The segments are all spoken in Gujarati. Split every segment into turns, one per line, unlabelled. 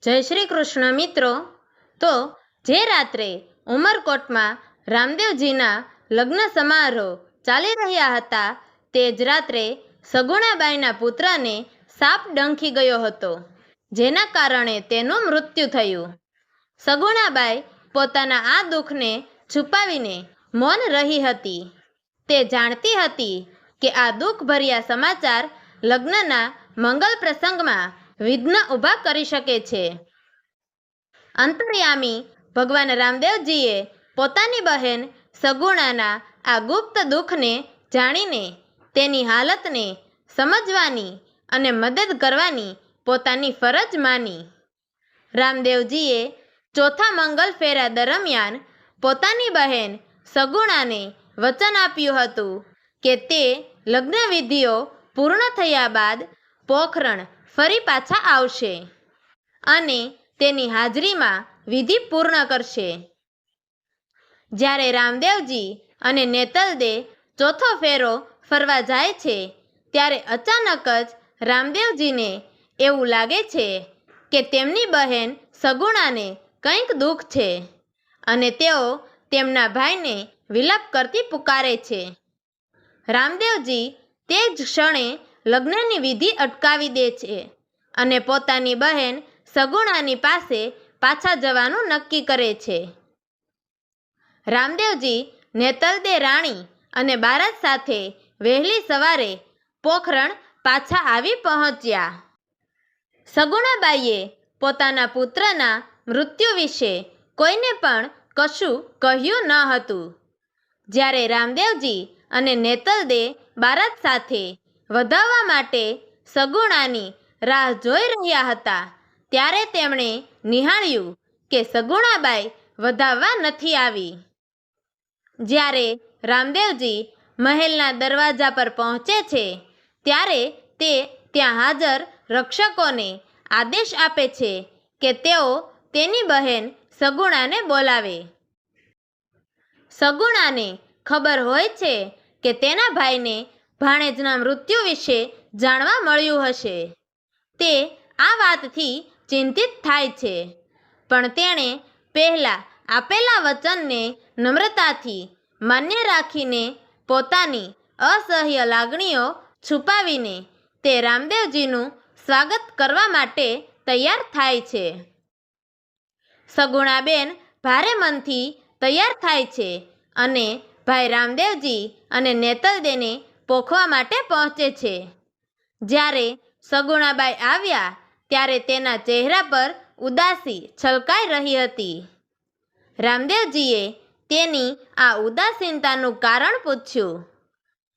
જય શ્રી કૃષ્ણ મિત્રો। તો જે રાત્રે ઉમરકોટમાં રામદેવજીના લગ્ન સમારોહ ચાલી રહ્યા હતા તે જ રાત્રે સગુણાબાઈના પુત્રને સાપ ડંખી ગયો હતો, જેના કારણે તેનું મૃત્યુ થયું। સગુણાબાઈ પોતાના આ દુઃખને છુપાવીને મૌન રહી હતી। તે જાણતી હતી કે આ દુઃખભર્યા સમાચાર લગ્નના મંગલ પ્રસંગમાં વિઘ્ન ઊભા કરી શકે છે। અંતર્યામી ભગવાન રામદેવજીએ પોતાની બહેન સગુણાના આ ગુપ્ત દુઃખને જાણીને તેની હાલતને સમજવાની અને મદદ કરવાની પોતાની ફરજ માની। રામદેવજીએ ચોથા મંગલ ફેરા દરમિયાન પોતાની બહેન સગુણાને વચન આપ્યું હતું કે તે લગ્ન વિધિઓ પૂર્ણ થયા બાદ પોખરણ ફરી પાછા આવશે અને તેની હાજરીમાં વિધિ પૂર્ણ કરશે। જ્યારે રામદેવજી અને નેતલદે ચોથો ફેરો ફરવા જાય છે ત્યારે અચાનક જ રામદેવજીને એવું લાગે છે કે તેમની બહેન સગુણાને કંઈક દુઃખ છે અને તેઓ તેમના ભાઈને વિલાપ કરતી પુકારે છે। રામદેવજી તે જ ક્ષણે લગ્નની વિધિ અટકાવી દે છે અને પોતાની બહેન સગુણાની પાસે પાછા જવાનું નક્કી કરે છે। રામદેવજી નેતલદે રાણી અને બારાત સાથે વહેલી સવારે પોખરણ પાછા આવી પહોંચ્યા। સગુણાબાઈએ પોતાના પુત્રના મૃત્યુ વિશે કોઈને પણ કશું કહ્યું ન હતું। જ્યારે રામદેવજી અને નેતલદે બારાત સાથે વધાવવા માટે સગુણાની રાહ જોઈ રહ્યા હતા ત્યારે તેમણે નિહાળ્યું કે સગુણાબાઈ વધાવવા નથી આવી। જ્યારે રામદેવજી મહેલના દરવાજા પર પહોંચે છે ત્યારે તે ત્યાં હાજર રક્ષકોને આદેશ આપે છે કે તેઓ તેની બહેન સગુણાને બોલાવે। સગુણાને ખબર હોય છે કે તેના ભાઈને ભાણેજના મૃત્યુ વિશે જાણવા મળ્યું હશે। તે આ વાતથી ચિંતિત થાય છે, પણ તેણે પહેલાં આપેલા વચનને નમ્રતાથી માન્ય રાખીને પોતાની અસહ્ય લાગણીઓ છુપાવીને તે રામદેવજીનું સ્વાગત કરવા માટે તૈયાર થાય છે। સગુણાબેન ભારે મનથી તૈયાર થાય છે અને ભાઈ રામદેવજી અને નેતલદેને પોખવા માટે પહોંચે છે। જ્યારે સગુણાબાઈ આવ્યા ત્યારે તેના ચહેરા પર ઉદાસી છલકાઈ રહી હતી। રામદેવજીએ તેની આ ઉદાસીનતાનું કારણ પૂછ્યું।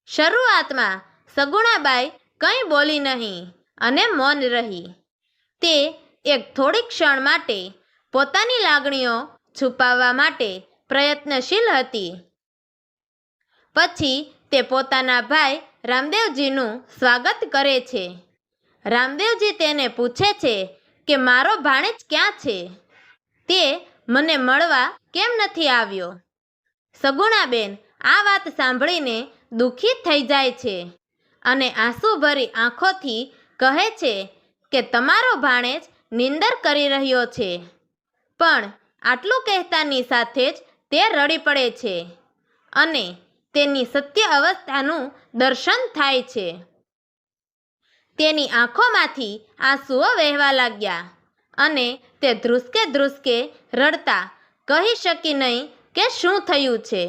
શરૂઆતમાં સગુણાબાઈ કંઈ બોલી નહીં અને મૌન રહી। તે એક થોડી ક્ષણ માટે પોતાની લાગણીઓ છુપાવવા માટે પ્રયત્નશીલ હતી। પછી તે પોતાના ભાઈ રામદેવજીનું સ્વાગત કરે છે। રામદેવજી તેને પૂછે છે કે મારો ભાણેજ ક્યાં છે? તે મને મળવા કેમ નથી આવ્યો? સગુણાબેન આ વાત સાંભળીને દુઃખી થઈ જાય છે અને આંસુભરી આંખોથી કહે છે કે તમારો ભાણેજ નિંદર કરી રહ્યો છે। પણ આટલું કહેતાની સાથે જ તે રડી પડે છે અને તેની સત્ય અવસ્થાનું દર્શન થાય છે। તેની આંખોમાંથી આંસુઓ વહેવા લાગ્યા અને તે ધ્રુસકે ધ્રુસકે રડતા કહી શકી નહીં કે શું થયું છે।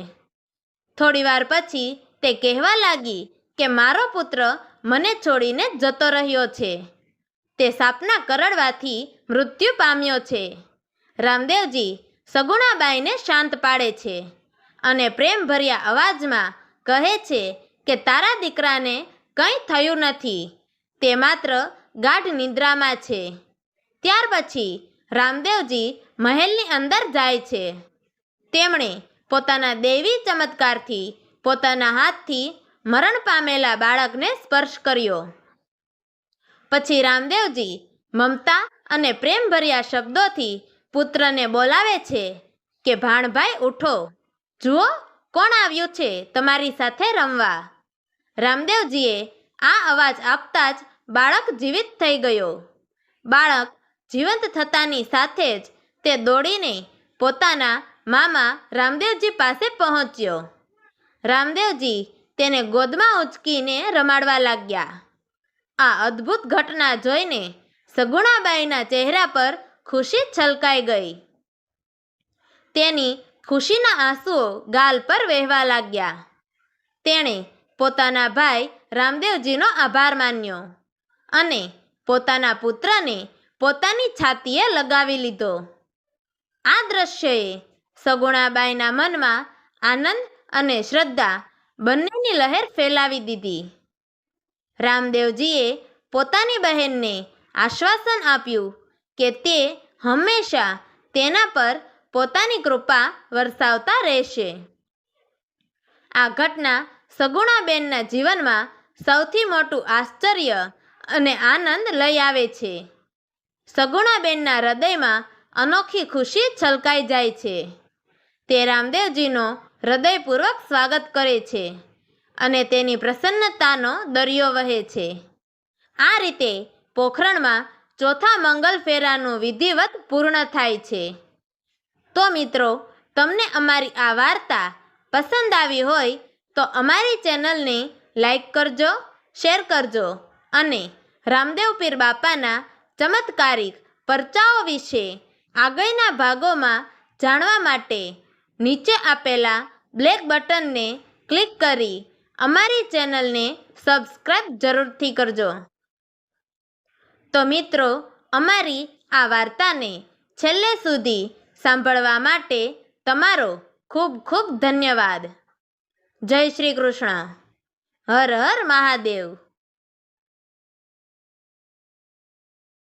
થોડીવાર પછી તે કહેવા લાગી કે મારો પુત્ર મને છોડીને જતો રહ્યો છે। તે સાપના કરડવાથી મૃત્યુ પામ્યો છે। રામદેવજી સગુણાબાઈને શાંત પાડે છે અને પ્રેમભર્યા અવાજમાં કહે છે કે તારા દીકરાને કંઈ થયું નથી, તે માત્ર ગાઢ નિદ્રામાં છે। ત્યાર પછી રામદેવજી મહેલની અંદર જાય છે। તેમણે પોતાના દૈવી ચમત્કારથી પોતાના હાથથી મરણ પામેલા બાળકને સ્પર્શ કર્યો। પછી રામદેવજી મમતા અને પ્રેમભર્યા શબ્દોથી પુત્રને બોલાવે છે કે ભાણભાઈ ઉઠો, જુઓ કોણ આવ્યું છે તમારી સાથે રમવા। રામદેવજીએ આ અવાજ આપતા જ બાળક જીવિત થઈ ગયો। બાળક જીવંત થતાની સાથે જ તે દોડીને પોતાના મામા રામદેવજી પાસે પહોંચ્યો. રામદેવજી તેને ગોદમાં ઉંચકીને રમાડવા લાગ્યા. આ અદ્ભુત ઘટના જોઈને સગુણાબાઈના ચહેરા પર ખુશી છલકાઈ ગઈ. તેની ખુશીના આંસુઓ ગાલ પર વહેવા લાગ્યા. તેણે પોતાના ભાઈ રામદેવજીનો આભાર માન્યો અને પોતાના પુત્રને પોતાની છાતીએ લગાવી લીધો. આ દ્રશ્યએ સગુણાબાઈના મનમાં આનંદ અને શ્રદ્ધા બંનેની લહેર ફેલાવી દીધી. રામદેવજીએ પોતાની બહેનને આશ્વાસન આપ્યું કે તે હંમેશા તેના પર પોતાની કૃપા વરસાવતા રહેશે. આ ઘટના સગુણાબેનના જીવનમાં સૌથી મોટું આશ્ચર્ય અને આનંદ લઈ આવે છે. સગુણાબેનના હૃદયમાં અનોખી ખુશી છલકાઈ જાય છે. તે રામદેવજીનો હૃદયપૂર્વક સ્વાગત કરે છે અને તેની પ્રસન્નતાનો દરિયો વહે છે. આ રીતે પોખરણમાં ચોથા મંગલ ફેરાનું વિધિવત પૂર્ણ થાય છે. તો મિત્રો, તમને અમારી આ વાર્તા પસંદ આવી હોય તો અમારી ચેનલને લાઈક કરજો, શેર કરજો અને રામદેવ પીર બાપાના ચમત્કારિક પરચાઓ વિશે આગળના ભાગોમાં જાણવા માટે નીચે આપેલા બ્લેક બટનને ક્લિક કરી અમારી ચેનલને સબસ્ક્રાઈબ જરૂરથી કરજો. તો મિત્રો, અમારી આ વાર્તાને છેલ્લે સુધી સાંભળવા માટે તમારો ખૂબ ખૂબ ધન્યવાદ. જય શ્રી કૃષ્ણ. હર હર મહાદેવ.